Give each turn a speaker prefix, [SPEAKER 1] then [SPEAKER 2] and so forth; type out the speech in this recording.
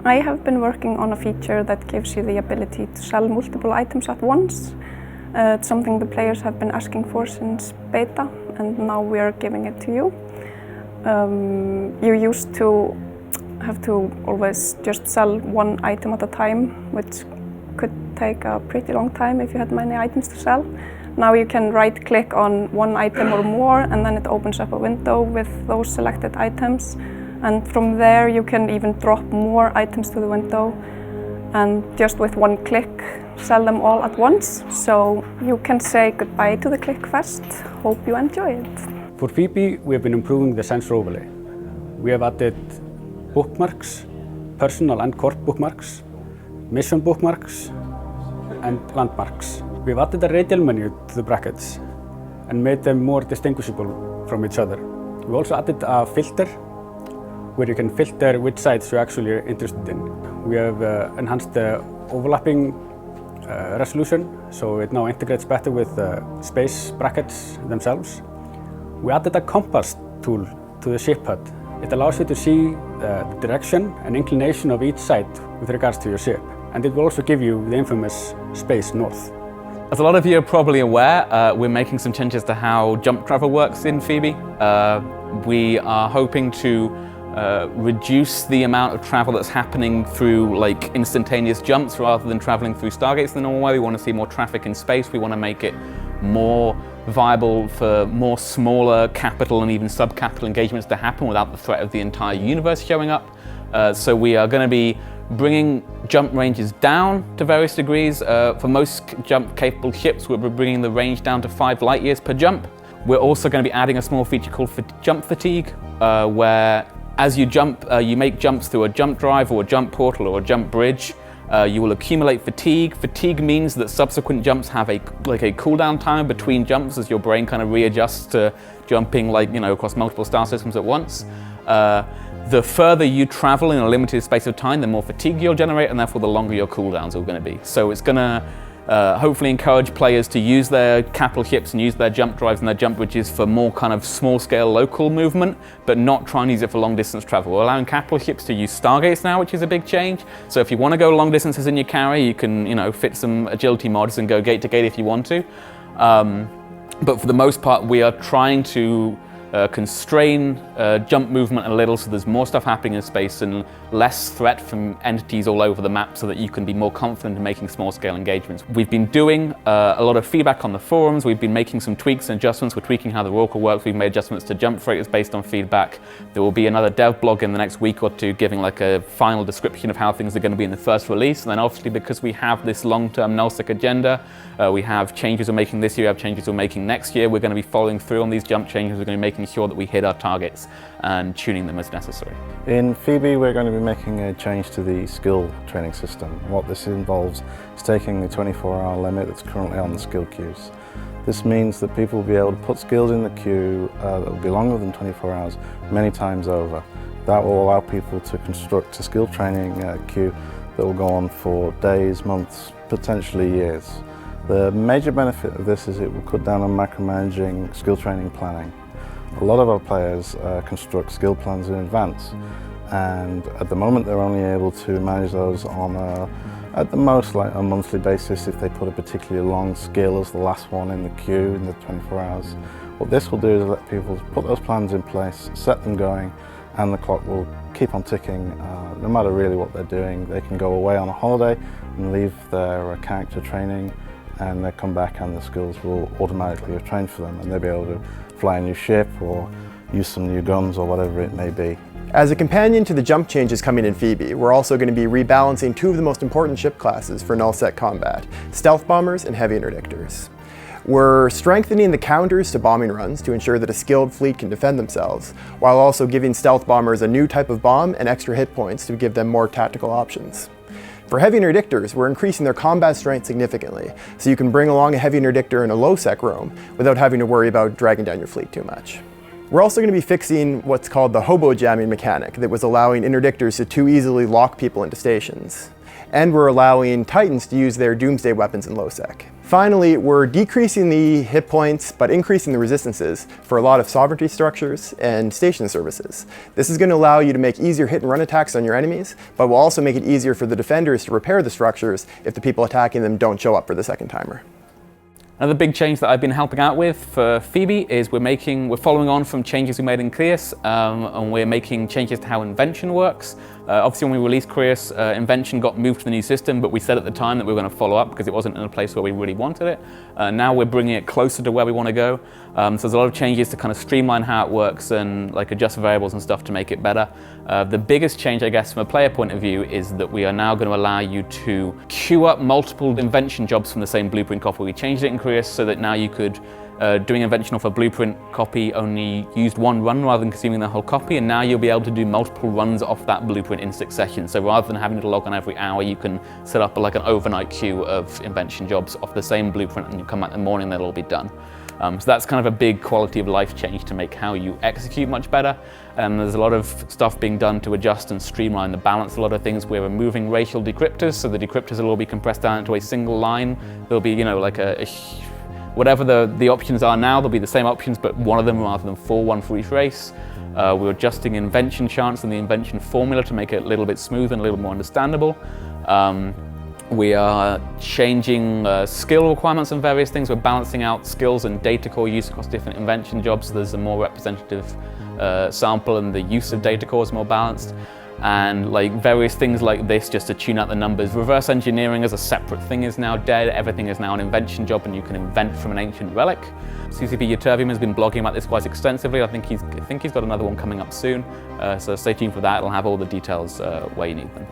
[SPEAKER 1] I have been working on a feature that gives you the ability to sell multiple items at once. It's something the players have been asking for since beta, and now we are giving it to you. You used to have to always just sell one item at a time, which could take a pretty long time if you had many items to sell. Now you can right-click on one item or more, and then it opens up a window with those selected items. And from there you can even drop more items to the window, and just with one click sell them all at once. So you can say goodbye to the click fest. Hope you enjoy it.
[SPEAKER 2] For Phoebe, we have been improving the sensor overlay. We have added bookmarks, personal and corp bookmarks, mission bookmarks, and landmarks. We have added a radial menu to the brackets and made them more distinguishable from each other. We also added a filter where you can filter which sites you're actually interested in. We have enhanced the overlapping resolution, so it now integrates better with space brackets themselves. We added a compass tool to the ship HUD. It allows you to see the direction and inclination of each site with regards to your ship, and it will also give you the infamous space north.
[SPEAKER 3] As a lot of you are probably aware, we're making some changes to how jump travel works in Phoebe. We are hoping to reduce the amount of travel that's happening through like instantaneous jumps rather than traveling through stargates the normal way. We want to see more traffic in space. We want to make it more viable for more smaller capital and even sub-capital engagements to happen without the threat of the entire universe showing up. So we are going to be bringing jump ranges down to various degrees. For most jump-capable ships, we're bringing the range down to 5 light years per jump. We're also going to be adding a small feature called jump fatigue, where as you jump, you make jumps through a jump drive or a jump portal or a jump bridge. You will accumulate fatigue. Fatigue means that subsequent jumps have a cooldown time between jumps as your brain kind of readjusts to jumping across multiple star systems at once. The further you travel in a limited space of time, the more fatigue you'll generate, and therefore the longer your cooldowns are going to be. So it's going to hopefully encourage players to use their capital ships and use their jump drives and their jump bridges for more kind of small-scale local movement, but not try and use it for long-distance travel. We're allowing capital ships to use stargates now, which is a big change. So if you want to go long distances in your carrier, you can fit some agility mods and go gate to gate if you want to. But for the most part, we are trying to constrain jump movement a little, so there's more stuff happening in space and less threat from entities all over the map, so that you can be more confident in making small-scale engagements. We've been doing a lot of feedback on the forums. We've been making some tweaks and adjustments. We're tweaking how the Oracle works. We've made adjustments to jump freighters based on feedback. There will be another dev blog in the next week or two giving like a final description of how things are going to be in the first release. And then obviously, because we have this long-term nullsec agenda, we have changes we're making this year, we have changes we're making next year. We're going to be following through on these jump changes. We're going to be making sure that we hit our targets and tuning them as necessary.
[SPEAKER 4] In Phoebe, we're going to be making a change to the skill training system. What this involves is taking the 24-hour limit that's currently on the skill queues. This means that people will be able to put skills in the queue that will be longer than 24 hours many times over. That will allow people to construct a skill training queue that will go on for days, months, potentially years. The major benefit of this is it will cut down on micromanaging skill training planning. A lot of our players construct skill plans in advance, and at the moment they're only able to manage those on at the most like a monthly basis if they put a particularly long skill as the last one in the queue in the 24 hours. What this will do is let people put those plans in place, set them going, and the clock will keep on ticking no matter really what they're doing. They can go away on a holiday and leave their character training, and they come back and the skills will automatically have trained for them, and they'll be able to fly a new ship or use some new guns or whatever it may be.
[SPEAKER 5] As a companion to the jump changes coming in Phoebe, we're also going to be rebalancing 2 of the most important ship classes for nullsec combat, stealth bombers and heavy interdictors. We're strengthening the counters to bombing runs to ensure that a skilled fleet can defend themselves, while also giving stealth bombers a new type of bomb and extra hit points to give them more tactical options. For heavy interdictors, we're increasing their combat strength significantly, so you can bring along a heavy interdictor in a low-sec roam without having to worry about dragging down your fleet too much. We're also going to be fixing what's called the hobo jamming mechanic that was allowing interdictors to too easily lock people into stations. And we're allowing Titans to use their doomsday weapons in low-sec. Finally, we're decreasing the hit points, but increasing the resistances for a lot of sovereignty structures and station services. This is going to allow you to make easier hit and run attacks on your enemies, but will also make it easier for the defenders to repair the structures if the people attacking them don't show up for the second timer.
[SPEAKER 3] Another big change that I've been helping out with for Phoebe is we're following on from changes we made in GREYSCALE, and we're making changes to how Invention works. Obviously when we released GREYSCALE, Invention got moved to the new system, but we said at the time that we were going to follow up because it wasn't in a place where we really wanted it. Now we're bringing it closer to where we want to go. So there's a lot of changes to kind of streamline how it works and like adjust variables and stuff to make it better. The biggest change, I guess, from a player point of view is that we are now going to allow you to queue up multiple Invention jobs from the same blueprint copy. We changed it in GREYSCALE so that now you could, doing Invention off a blueprint copy only used one run rather than consuming the whole copy, and now you'll be able to do multiple runs off that blueprint in succession. So rather than having to log on every hour, you can set up like an overnight queue of Invention jobs off the same blueprint, and you come out in the morning, they'll all be done. So that's kind of a big quality of life change to make how you execute much better. There's a lot of stuff being done to adjust and streamline the balance. A lot of things, we're removing racial decryptors, so the decryptors will all be compressed down into a single line. There'll be, like whatever the options are now, there'll be the same options, but one of them rather than four, one for each race. We're adjusting Invention chants and the Invention formula to make it a little bit smoother and a little more understandable. We are changing skill requirements on various things. We're balancing out skills and data core use across different Invention jobs, so there's a more representative sample and the use of data core is more balanced. And like various things like this just to tune out the numbers. Reverse engineering as a separate thing is now dead. Everything is now an Invention job and you can invent from an ancient relic. CCP Ytterbium has been blogging about this quite extensively. I think he's got another one coming up soon. So stay tuned for that. It'll have all the details where you need them.